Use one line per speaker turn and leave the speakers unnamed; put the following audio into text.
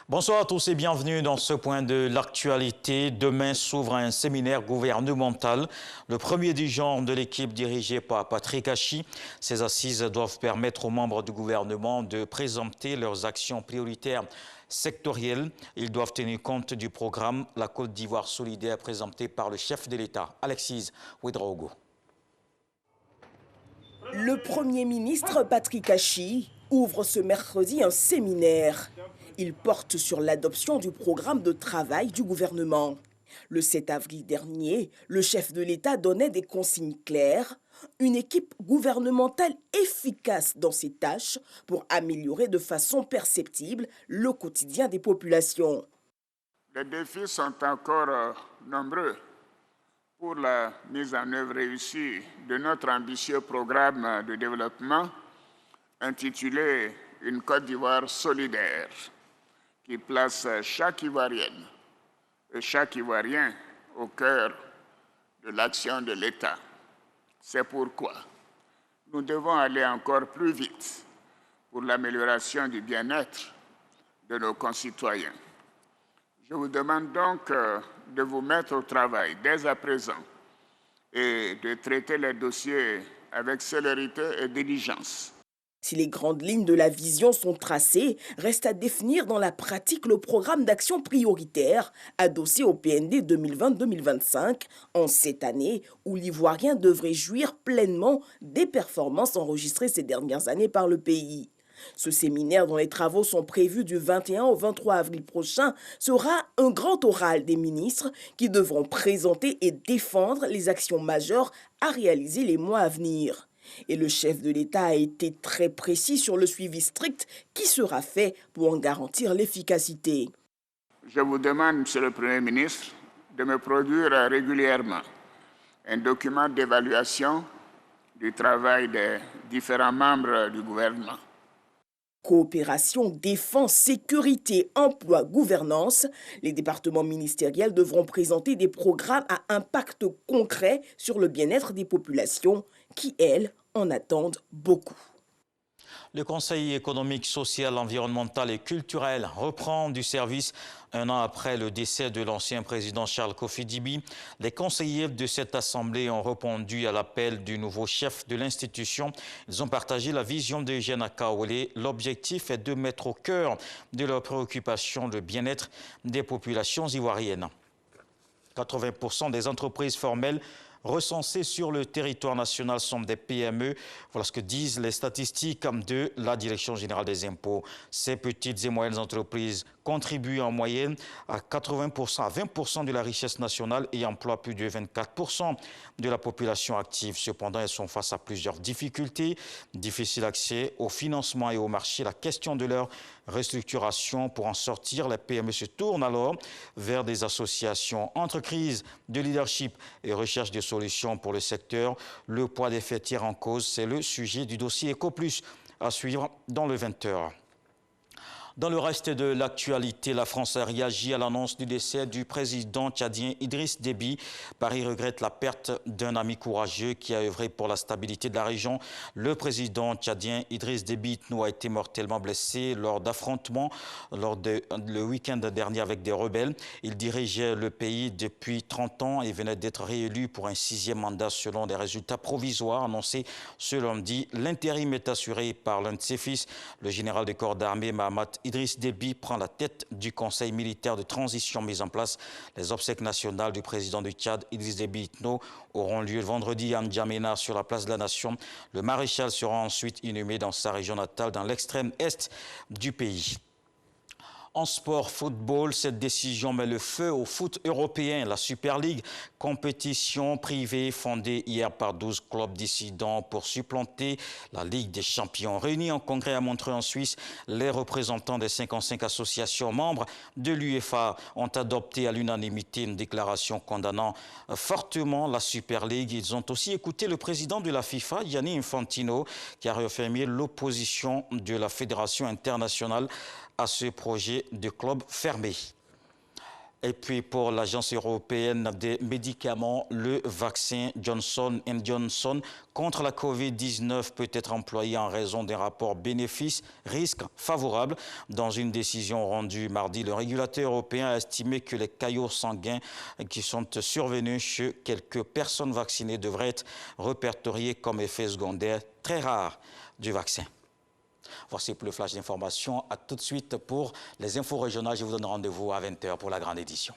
Bonsoir à tous et bienvenue dans ce point de l'actualité. Demain s'ouvre un séminaire gouvernemental, le premier du genre de l'équipe dirigée par Patrick Hachi. Ces assises doivent permettre aux membres du gouvernement de présenter leurs actions prioritaires sectorielles. Ils doivent tenir compte du programme La Côte d'Ivoire solidaire présenté par le chef de l'État, Alexis Ouedraogo.
Le Premier ministre Patrick Hachi ouvre ce mercredi un séminaire. Il porte sur l'adoption du programme de travail du gouvernement. Le 7 avril dernier, le chef de l'État donnait des consignes claires, une équipe gouvernementale efficace dans ses tâches pour améliorer de façon perceptible le quotidien des populations.
Les défis sont encore nombreux pour la mise en œuvre réussie de notre ambitieux programme de développement intitulé « Une Côte d'Ivoire solidaire » qui place chaque Ivoirienne et chaque Ivoirien au cœur de l'action de l'État. C'est pourquoi nous devons aller encore plus vite pour l'amélioration du bien-être de nos concitoyens. Je vous demande donc de vous mettre au travail dès à présent et de traiter les dossiers avec célérité et diligence.
Si les grandes lignes de la vision sont tracées, reste à définir dans la pratique le programme d'action prioritaire adossé au PND 2020-2025 en cette année où l'Ivoirien devrait jouir pleinement des performances enregistrées ces dernières années par le pays. Ce séminaire, dont les travaux sont prévus du 21 au 23 avril prochain, sera un grand oral des ministres qui devront présenter et défendre les actions majeures à réaliser les mois à venir. Et le chef de l'État a été très précis sur le suivi strict qui sera fait pour en garantir l'efficacité.
Je vous demande, Monsieur le Premier ministre, de me produire régulièrement un document d'évaluation du travail des différents membres du gouvernement.
Coopération, défense, sécurité, emploi, gouvernance, les départements ministériels devront présenter des programmes à impact concret sur le bien-être des populations qui, elles, en attendent beaucoup.
Le Conseil économique, social, environnemental et culturel reprend du service un an après le décès de l'ancien président Charles Kofi Dibi. Les conseillers de cette assemblée ont répondu à l'appel du nouveau chef de l'institution. Ils ont partagé la vision d'Eugène Akaolé. L'objectif est de mettre au cœur de leurs préoccupations le bien-être des populations ivoiriennes. 80% des entreprises formelles recensées sur le territoire national sont des PME. Voilà ce que disent les statistiques de la Direction générale des impôts. Ces petites et moyennes entreprises contribuent en moyenne à 80%, à 20% de la richesse nationale et emploient plus de 24% de la population active. Cependant, elles sont face à plusieurs difficultés. Difficile accès au financement et au marché, la question de leur restructuration. Pour en sortir, les PME se tournent alors vers des associations. Entre crise de leadership et recherche de solutions pour le secteur, le poids des fêtières en cause, c'est le sujet du dossier EcoPlus à suivre dans le 20h. Dans le reste de l'actualité, la France a réagi à l'annonce du décès du président tchadien Idriss Déby. Paris regrette la perte d'un ami courageux qui a œuvré pour la stabilité de la région. Le président tchadien Idriss Déby Itno a été mortellement blessé lors d'affrontements le week-end dernier avec des rebelles. Il dirigeait le pays depuis 30 ans et venait d'être réélu pour un 6e mandat selon des résultats provisoires annoncés ce lundi. L'intérim est assuré par l'un de ses fils, le général de corps d'armée Mahamat Idriss Déby prend la tête du conseil militaire de transition mis en place. Les obsèques nationales du président du Tchad, Idriss Déby Itno, auront lieu vendredi à N'Djamena sur la place de la Nation. Le maréchal sera ensuite inhumé dans sa région natale, dans l'extrême est du pays. En sport, football, cette décision met le feu au foot européen. La Super League, compétition privée fondée hier par 12 clubs dissidents pour supplanter la Ligue des champions. Réunis en congrès à Montreux en Suisse, les représentants des 55 associations membres de l'UEFA ont adopté à l'unanimité une déclaration condamnant fortement la Super League. Ils ont aussi écouté le président de la FIFA, Gianni Infantino, qui a réaffirmé l'opposition de la Fédération internationale à ce projet de club fermé. Et puis pour l'Agence européenne des médicaments, le vaccin Johnson & Johnson contre la COVID-19 peut être employé en raison d'un rapport bénéfice-risque favorable. Dans une décision rendue mardi, le régulateur européen a estimé que les caillots sanguins qui sont survenus chez quelques personnes vaccinées devraient être répertoriés comme effet secondaire très rare du vaccin. Voici pour le flash d'information. À tout de suite pour les infos régionales. Je vous donne rendez-vous à 20 h pour la grande édition.